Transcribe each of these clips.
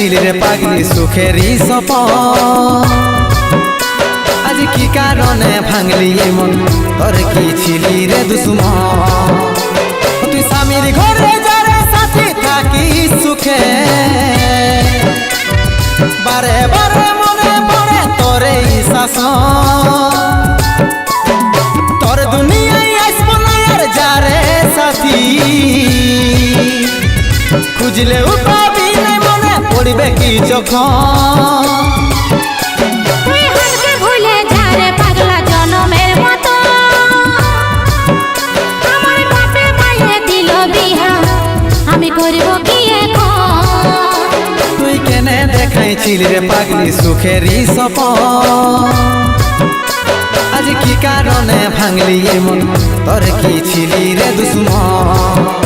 দেখাইছিল রে পাগলি সুখেরই সপন আজ কি কারণে ভাঙলি মন তোর কি ছিলি রে দুশ্মন তুই স্বামীর ঘরে যারে সাথে থাকি সুখে বারে বারে মনে পড়ে তোর এই শাসন তোর দুনিয়ায় আসবো না আর যারে সাথী খুঁজলে পাবি না মনে পড়বে কি যখন তুই হারকে ভুলে যা রে পাগলা জনমের মতো আমার বাপে মায়ে দিল বিহা আমি করব কি এখন তুই কেনে দেখাইছিল রে পাগলি সুখেরই সপন আজ কি কারণে ভাঙলি মন তোর কি ছিলি রে দুশ্মন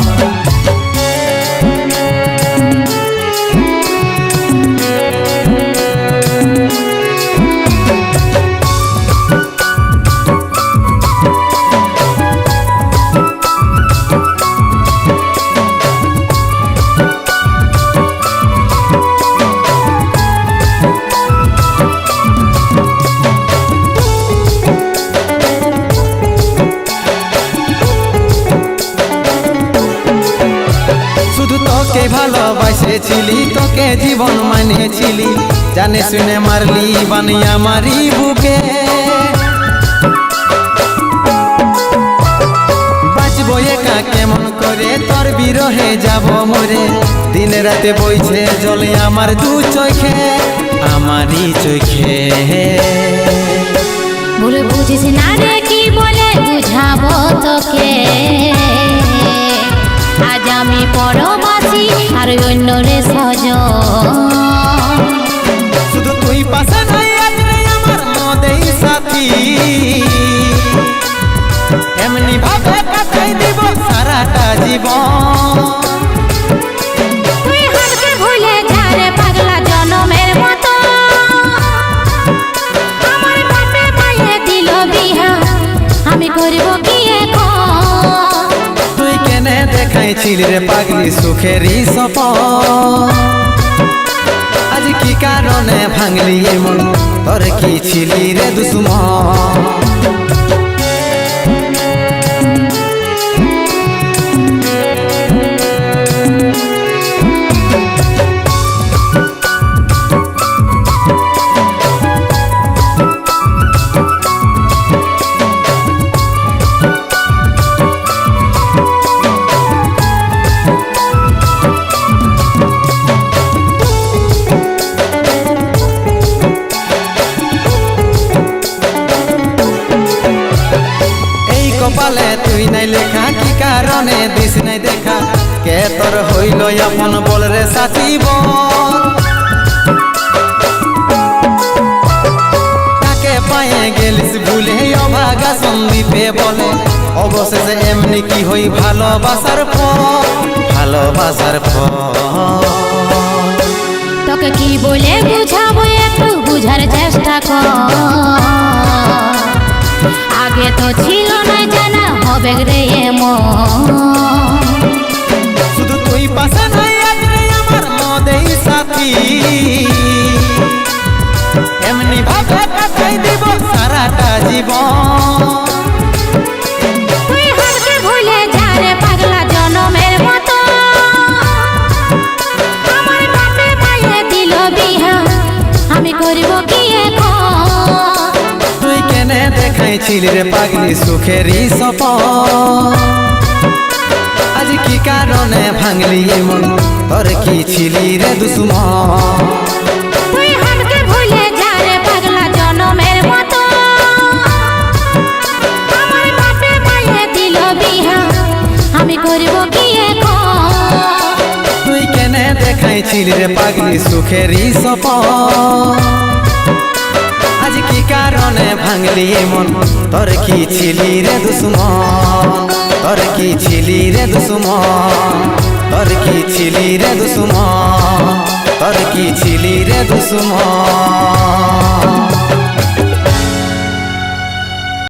তোকে ভালোবাসেছিলি তোকে জীবন মানেছিলি জানে শুনে মারলি বানিয়া মারি বুকে বাঁচবো একা কেমন করে তোর বিরহে যাব মরে দিনে রাতে বইছে জলে আমার দু চোখে আমারই চোখে ভুল বুঝিস না রে কি বলে বুঝাবো তোকে আজ আমি পরবাসী আর অন্য রে সজন শুধু তুই পাশে নাই আজ রে আমার মদেই সাথী এমনি ভাবে কাটাই দিব সারাটা জীবন তুই হারকে ভুলে যা রে পাগলা জনমের মতো আমার বাপে মায়ে দিল বিহা আমি করব কি এখন তুই কেনে দেখাইছিল রে পাগলি সুখেরই সপন আজ কি কারণে ভাঙলি মন তোর কি ছিলি রে দুশ্মন কপালে তুই নাই লেখা কি কারণে দিস নাই দেখা কে তোর হইল আপন বল রে সাথী বল তাকে পায়ে গেলিস ভুলে অভাগা সন্দীপে বলে অবশেষে এমনি কি হই ভালোবাসার ফল ভালোবাসার ফল তোকে কি বলে বুঝাবো একটু বুঝার চেষ্টা কর আগে তো ছিল না জানা হবে রে এমন শুধু তুই পাশে নাই আজ রে আমার মদেই সাথী এমনি ভাবে কাটাই দিব সারাটা জীবন তুই হারকে ভুলে যা রে পাগলা জনমের মতো আমার বাপে মায়ে দিল বিহা আমি করব কি এখন তুই কেনে দেখাইছিল রে পাগলি সুখেরই সপন আজ কি কারণে ভাঙলি মন তোর কি ছিলি রে দুশ্মন তুই হারকে ভুলে যা রে পাগলা জনমের মতো আমার বাপে মায়ে দিল বিহা আমি করব কি এখন তুই কেনে দেখাইছিল রে পাগলি সুখেরই সপন আজ কি কারণে ভাঙলি মন তোর কি ছিলি রে দুশ্মন তোর কি ছিলি রে দুশ্মন তোর কি ছিলি রে দুশ্মন তোর কি ছিলি রে দুশ্মন